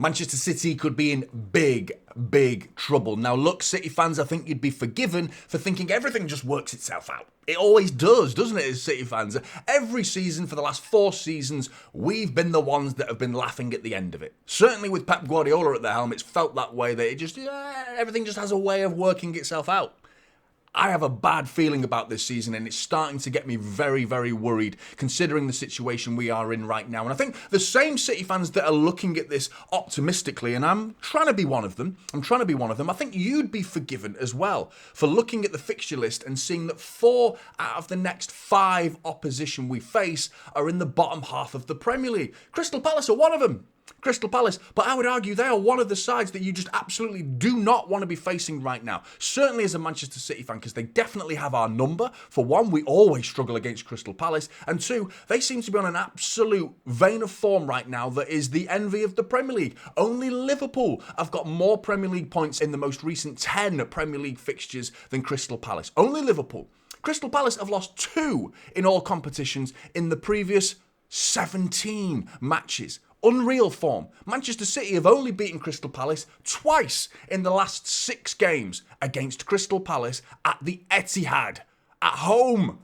Manchester City could be in big trouble. Now look, City fans, I think you'd be forgiven for thinking everything just works itself out. It always does, doesn't it, as City fans? Every season for the last 4 seasons, we've been the ones that have been laughing at the end of it. Certainly with Pep Guardiola at the helm, it's felt that way, that everything just has a way of working itself out. I have a bad feeling about this season, and it's starting to get me very worried considering the situation we are in right now. And I think the same City fans that are looking at this optimistically, and I'm trying to be one of them, I think you'd be forgiven as well for looking at the fixture list and seeing that 4 out of the next 5 opposition we face are in the bottom half of the Premier League. Crystal Palace are one of them. Crystal Palace, but I would argue they are one of the sides that you just absolutely do not want to be facing right now. Certainly as a Manchester City fan, because they definitely have our number. For one, we always struggle against Crystal Palace, and 2, they seem to be on an absolute vein of form right now that is the envy of the Premier League. Only Liverpool have got more Premier League points in the most recent 10 Premier League fixtures than Crystal Palace. Only Liverpool. Crystal Palace have lost 2 in all competitions in the previous 17 matches. Unreal form. Manchester City have only beaten Crystal Palace twice in the last 6 games against Crystal Palace at the Etihad, at home,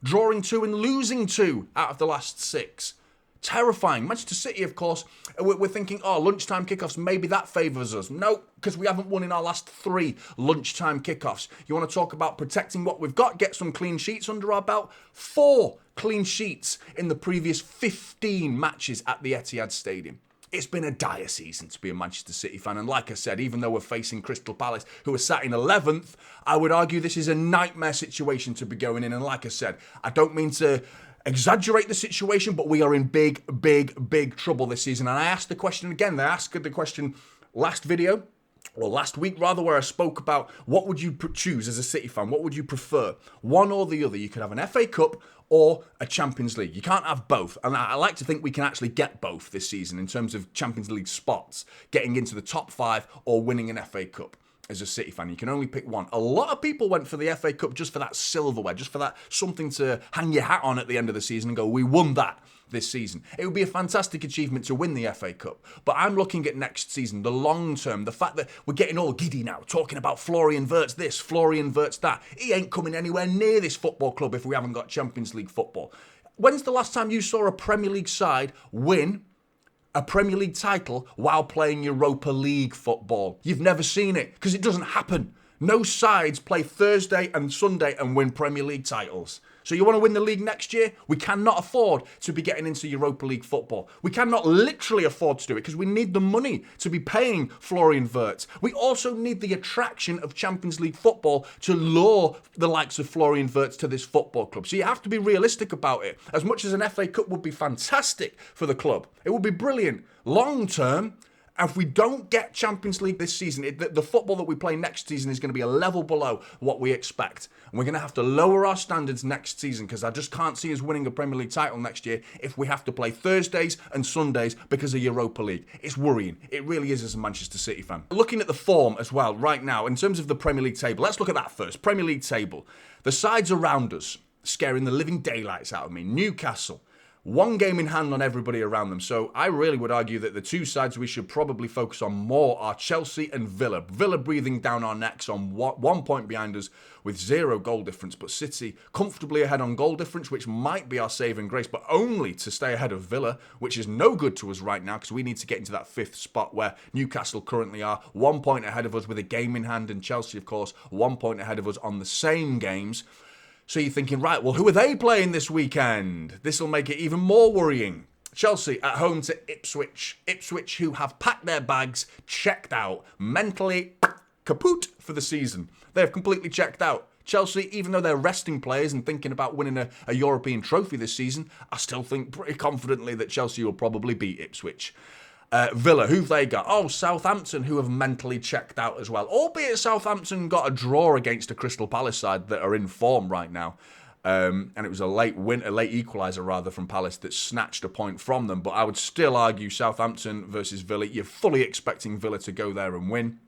drawing 2 and losing 2 out of the last 6. Terrifying. Manchester City, of course, we're thinking, lunchtime kickoffs, maybe that favours us. No, because we haven't won in our last 3 lunchtime kickoffs. You want to talk about protecting what we've got, get some clean sheets under our belt? 4 clean sheets in the previous 15 matches at the Etihad Stadium. It's been a dire season to be a Manchester City fan, and like I said, even though we're facing Crystal Palace, who are sat in 11th, I would argue this is a nightmare situation to be going in, and like I said, I don't mean to exaggerate the situation, but we are in big trouble this season. And I asked the question again. They asked the question last week rather, where I spoke about what would you choose as a City fan? What would you prefer? One or the other. You could have an FA Cup or a Champions League. You can't have both. And I like to think we can actually get both this season in terms of Champions League spots, getting into the top 5 or winning an FA Cup. As a City fan, you can only pick one. A lot of people went for the FA Cup just for that silverware, just for that something to hang your hat on at the end of the season and go, we won that this season. It would be a fantastic achievement to win the FA Cup. But I'm looking at next season, the long term, the fact that we're getting all giddy now, talking about Florian Wirtz this, Florian Wirtz that. He ain't coming anywhere near this football club if we haven't got Champions League football. When's the last time you saw a Premier League side win a Premier League title while playing Europa League football? You've never seen it, because it doesn't happen. No sides play Thursday and Sunday and win Premier League titles. So you want to win the league next year? We cannot afford to be getting into Europa League football. We cannot literally afford to do it because we need the money to be paying Florian Wirtz. We also need the attraction of Champions League football to lure the likes of Florian Wirtz to this football club. So you have to be realistic about it. As much as an FA Cup would be fantastic for the club, it would be brilliant. Long term, if we don't get Champions League this season, the football that we play next season is going to be a level below what we expect. And we're going to have to lower our standards next season, because I just can't see us winning a Premier League title next year if we have to play Thursdays and Sundays because of Europa League. It's worrying. It really is, as a Manchester City fan. Looking at the form as well right now, in terms of the Premier League table, let's look at that first. Premier League table. The sides around us, scaring the living daylights out of me. Newcastle. 1 game in hand on everybody around them. So I really would argue that the 2 sides we should probably focus on more are Chelsea and Villa. Villa breathing down our necks on 1 point behind us with 0 goal difference. But City comfortably ahead on goal difference, which might be our saving grace, but only to stay ahead of Villa, which is no good to us right now because we need to get into that 5th spot where Newcastle currently are. 1 point ahead of us with a game in hand, and Chelsea, of course, 1 point ahead of us on the same games. So you're thinking, right, well, who are they playing this weekend? This will make it even more worrying. Chelsea at home to Ipswich. Ipswich, who have packed their bags, checked out, mentally kaput for the season. They have completely checked out. Chelsea, even though they're resting players and thinking about winning a European trophy this season, I still think pretty confidently that Chelsea will probably beat Ipswich. Villa, who've they got? Oh, Southampton, who have mentally checked out as well. Albeit Southampton got a draw against a Crystal Palace side that are in form right now. And it was a late equaliser rather from Palace that snatched a point from them. But I would still argue Southampton versus Villa. You're fully expecting Villa to go there and win.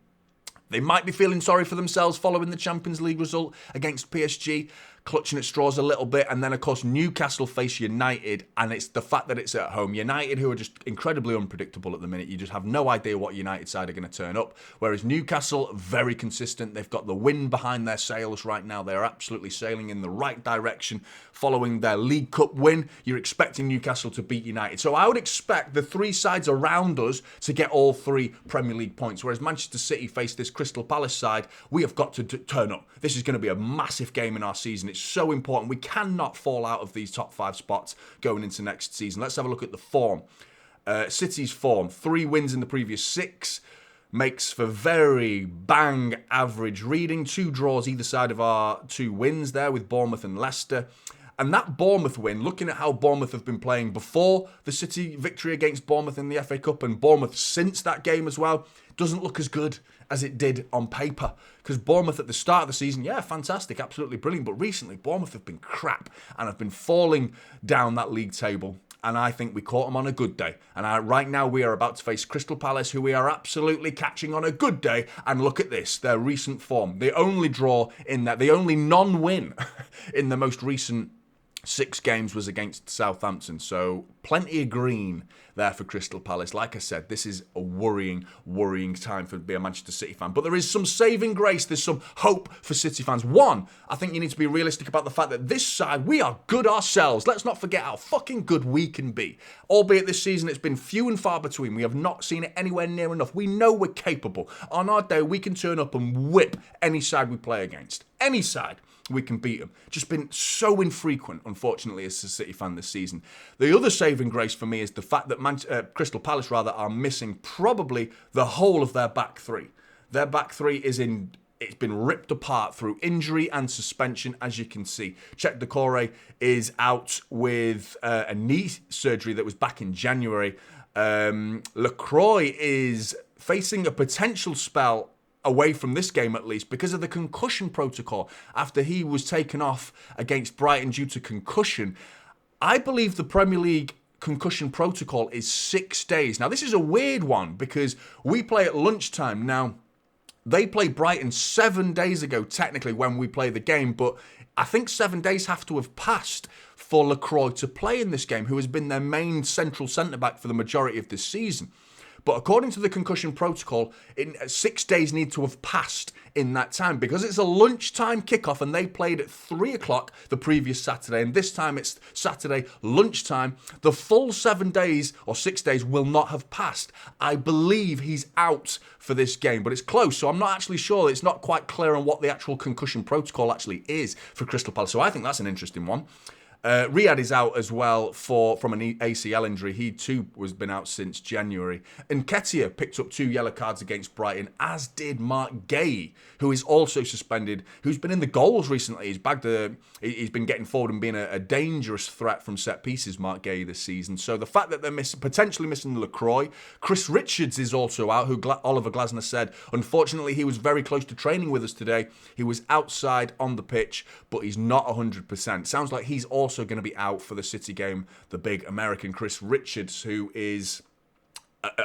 They might be feeling sorry for themselves following the Champions League result against PSG. clutching at straws a little bit. And then, of course, Newcastle face United, and it's the fact that it's at home. United, who are just incredibly unpredictable at the minute. You just have no idea what United side are going to turn up. Whereas Newcastle, very consistent. They've got the wind behind their sails right now. They're absolutely sailing in the right direction following their League Cup win. You're expecting Newcastle to beat United. So I would expect the three sides around us to get all three Premier League points. Whereas Manchester City face this Crystal Palace side, we have got to turn up. This is going to be a massive game in our season. It's so important. We cannot fall out of these top 5 spots going into next season. Let's have a look at the form. City's form, 3 wins in the previous 6. Makes for very bang average reading. 2 draws either side of our 2 wins there with Bournemouth and Leicester. And that Bournemouth win, looking at how Bournemouth have been playing before the City victory against Bournemouth in the FA Cup, and Bournemouth since that game as well, doesn't look as good as it did on paper. Because Bournemouth at the start of the season, yeah, fantastic, absolutely brilliant. But recently, Bournemouth have been crap and have been falling down that league table. And I think we caught them on a good day. And right now we are about to face Crystal Palace, who we are absolutely catching on a good day. And look at this, their recent form. The only draw in that, the only non-win in the most recent 6 games was against Southampton. So plenty of green there for Crystal Palace. Like I said, this is a worrying time for being a Manchester City fan. But there is some saving grace. There's some hope for City fans. One, I think you need to be realistic about the fact that this side, we are good ourselves. Let's not forget how fucking good we can be. Albeit this season, it's been few and far between. We have not seen it anywhere near enough. We know we're capable. On our day, we can turn up and whip any side we play against. Any side. We can beat them. Just been so infrequent, unfortunately, as a City fan this season. The other saving grace for me is the fact that Crystal Palace, are missing probably the whole of their back 3. Their back 3 it's been ripped apart through injury and suspension, as you can see. Czech Decore is out with a knee surgery that was back in January. Lacroix is facing a potential spell away from this game at least because of the concussion protocol after he was taken off against Brighton due to concussion. I believe the Premier League concussion protocol is 6 days. Now, this is a weird one because we play at lunchtime. Now, they played Brighton 7 days ago, technically, when we play the game, but I think 7 days have to have passed for Lacroix to play in this game, who has been their main central centre-back for the majority of this season. But according to the concussion protocol, 6 days need to have passed in that time because it's a lunchtime kickoff and they played at 3 o'clock the previous Saturday. And this time it's Saturday lunchtime. The full 7 days or 6 days will not have passed. I believe he's out for this game, but it's close. So I'm not actually sure. It's not quite clear on what the actual concussion protocol actually is for Crystal Palace. So I think that's an interesting one. Riyad is out as well from an ACL injury. He too has been out since January. And Nketiah picked up 2 yellow cards against Brighton, as did Mark Gay, who is also suspended, who's been in the goals recently. He's been getting forward and being a dangerous threat from set pieces, Mark Gay, this season. So the fact that they're potentially missing Lacroix. Chris Richards is also out, who Oliver Glasner said, unfortunately, he was very close to training with us today. He was outside on the pitch, but he's not 100%. Sounds like he's also going to be out for the City game. The big American Chris Richards, who is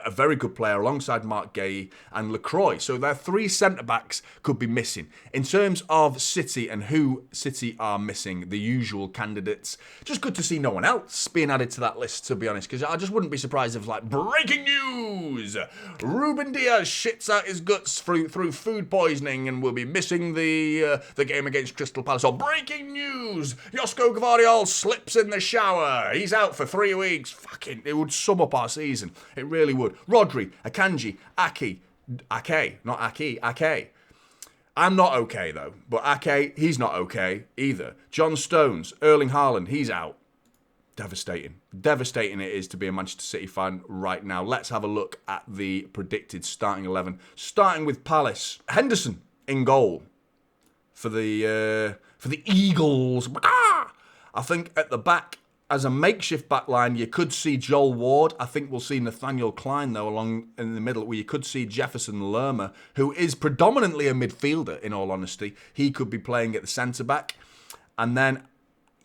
a very good player alongside Mark Gay and Lacroix. So their 3 centre-backs could be missing. In terms of City and who City are missing, the usual candidates, just good to see no one else being added to that list, to be honest, because I just wouldn't be surprised if, like, breaking news! Ruben Diaz shits out his guts through food poisoning and will be missing the game against Crystal Palace. Or breaking news! Josko Gvardiol slips in the shower. He's out for 3 weeks. Fucking, it would sum up our season. It really would. Rodri, Akanji, Ake. I'm not okay though, but Ake, he's not okay either. John Stones, Erling Haaland, he's out. Devastating. Devastating it is to be a Manchester City fan right now. Let's have a look at the predicted starting 11. Starting with Palace. Henderson in goal for the Eagles. I think at the back, as a makeshift backline, you could see Joel Ward. I think we'll see Nathaniel Klein, though, along in the middle, where you could see Jefferson Lerma, who is predominantly a midfielder, in all honesty. He could be playing at the centre-back. And then,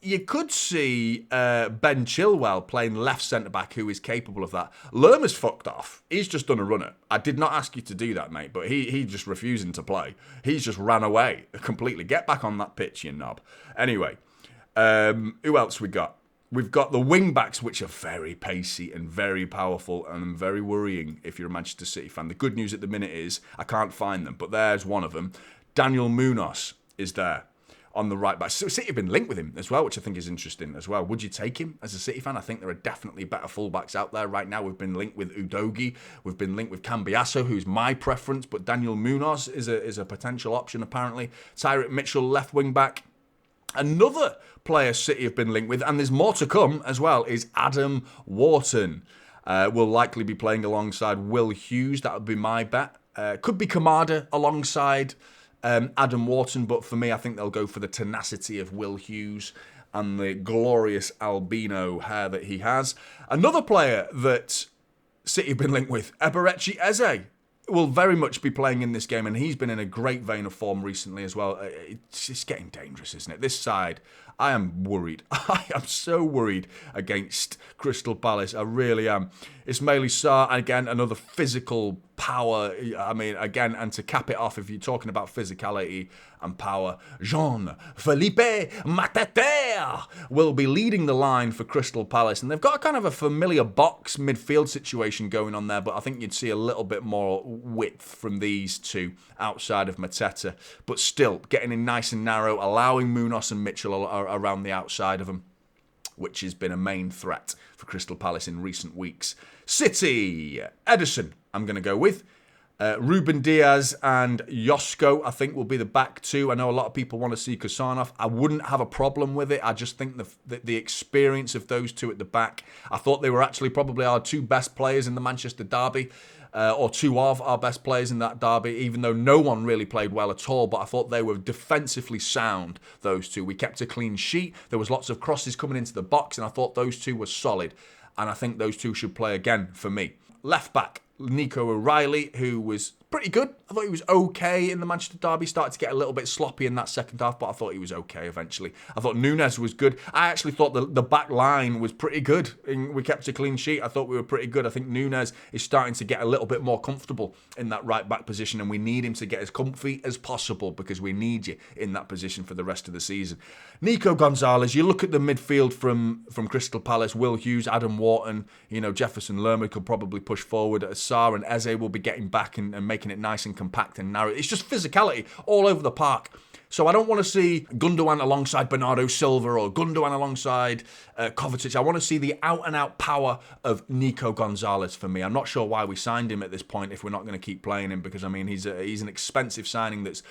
you could see Ben Chilwell playing left centre-back who is capable of that. Lerma's fucked off. He's just done a runner. I did not ask you to do that, mate, but he just refusing to play. He's just ran away completely. Get back on that pitch, you knob. Anyway, who else we got? We've got the wing-backs, which are very pacey and very powerful and very worrying if you're a Manchester City fan. The good news at the minute is I can't find them, but there's one of them. Daniel Munoz is there on the right back. So City have been linked with him as well, which I think is interesting as well. Would you take him as a City fan? I think there are definitely better fullbacks out there right now. We've been linked with Udogie. We've been linked with Cambiasso, who's my preference, but Daniel Munoz is a potential option apparently. Tyrick Mitchell, left wing-back. Another player City have been linked with, and there's more to come as well, is Adam Wharton. Will likely be playing alongside Will Hughes. That would be my bet. Could be Kamada alongside Adam Wharton, but for me, I think they'll go for the tenacity of Will Hughes and the glorious albino hair that he has. Another player that City have been linked with, Eberechi Eze, will very much be playing in this game, and he's been in a great vein of form recently as well. It's getting dangerous, isn't it? This side, I am worried. I am so worried against Crystal Palace. I really am. Ismaili Sarr, again, another physical power. I mean, again, and to cap it off, if you're talking about physicality and power, Jean-Philippe Mateta will be leading the line for Crystal Palace. And they've got a kind of a familiar box midfield situation going on there, but I think you'd see a little bit more width from these two outside of Mateta. But still, getting in nice and narrow, allowing Munoz and Mitchell around the outside of them, which has been a main threat for Crystal Palace in recent weeks. City, Ederson, I'm going to go with. Ruben Diaz and Josko, I think, will be the back two. I know a lot of people want to see Kusanov. I wouldn't have a problem with it. I just think the experience of those two at the back, I thought they were actually probably our two best players in the Manchester derby. Or two of our best players in that derby, even though no one really played well at all. But I thought they were defensively sound, those two. We kept a clean sheet. There was lots of crosses coming into the box, and I thought those two were solid. And I think those two should play again for me. Left back, Nico O'Reilly, who was pretty good. I thought he was okay in the Manchester derby. Started to get a little bit sloppy in that second half, but I thought he was okay eventually. I thought Nunes was good. I actually thought the back line was pretty good. We kept a clean sheet. I thought we were pretty good. I think Nunes is starting to get a little bit more comfortable in that right back position, and we need him to get as comfy as possible because we need you in that position for the rest of the season. Nico Gonzalez, you look at the midfield from Crystal Palace, Will Hughes, Adam Wharton, Jefferson Lerma could probably push forward. Sarr and Eze will be getting back and making it nice and compact and narrow. It's just physicality all over the park. So I don't want to see Gundogan alongside Bernardo Silva or Gundogan alongside Kovacic. I want to see the out-and-out power of Nico Gonzalez for me. I'm not sure why we signed him at this point if we're not going to keep playing him, because, I mean, he's an expensive signing that's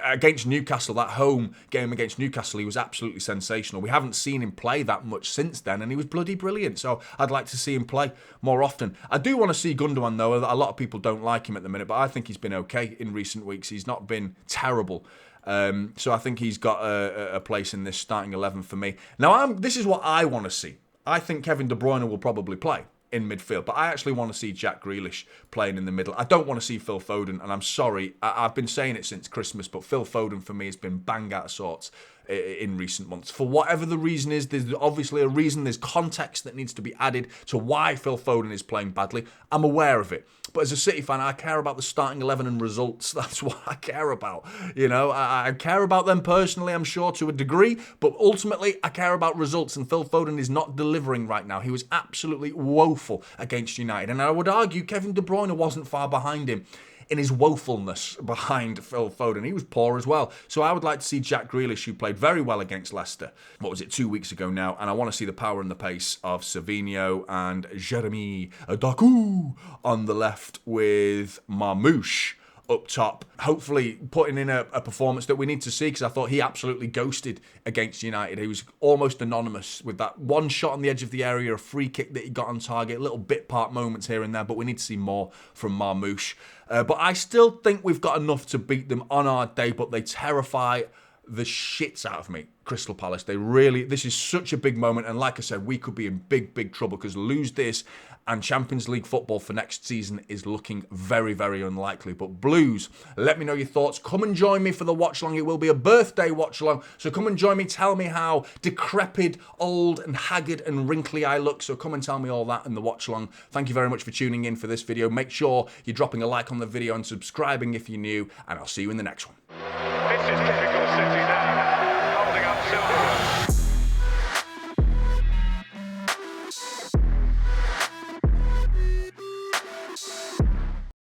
against Newcastle, that home game against Newcastle, he was absolutely sensational. We haven't seen him play that much since then, and he was bloody brilliant. So I'd like to see him play more often. I do want to see Gundogan, though. A lot of people don't like him at the minute, but I think he's been okay in recent weeks. He's not been terrible. So I think he's got a place in this starting 11 for me. Now, this is what I want to see. I think Kevin De Bruyne will probably play in midfield, but I actually want to see Jack Grealish playing in the middle. I don't want to see Phil Foden, and I'm sorry, I've been saying it since Christmas, but Phil Foden for me has been bang out of sorts in recent months. For whatever the reason is, there's obviously a reason, there's context that needs to be added to why Phil Foden is playing badly. I'm aware of it. But as a City fan, I care about the starting 11 and results. That's what I care about. I care about them personally, I'm sure, to a degree. But ultimately, I care about results. And Phil Foden is not delivering right now. He was absolutely woeful against United. And I would argue Kevin De Bruyne wasn't far behind him in his woefulness behind Phil Foden. He was poor as well. So I would like to see Jack Grealish, who played very well against Leicester. 2 weeks ago now? And I want to see the power and the pace of Savinho and Jeremy Doku on the left with Marmoush up top, hopefully putting in a performance that we need to see, because I thought he absolutely ghosted against United. He was almost anonymous with that one shot on the edge of the area, a free kick that he got on target, little bit part moments here and there, but we need to see more from Marmoush. But I still think we've got enough to beat them on our day, but they terrify the shits out of me, Crystal Palace. This is such a big moment, and like I said, we could be in big trouble, because lose this and Champions League football for next season is looking very unlikely. But Blues, let me know your thoughts. Come and join me for the watch along. It will be a birthday watch along, so come and join me. Tell me how decrepit, old and haggard and wrinkly I look. So come and tell me all that in the watch along. Thank you very much for tuning in for this video. Make sure you're dropping a like on the video and subscribing if you're new, and I'll see you in the next one. This is typical City now, holding up silverwood.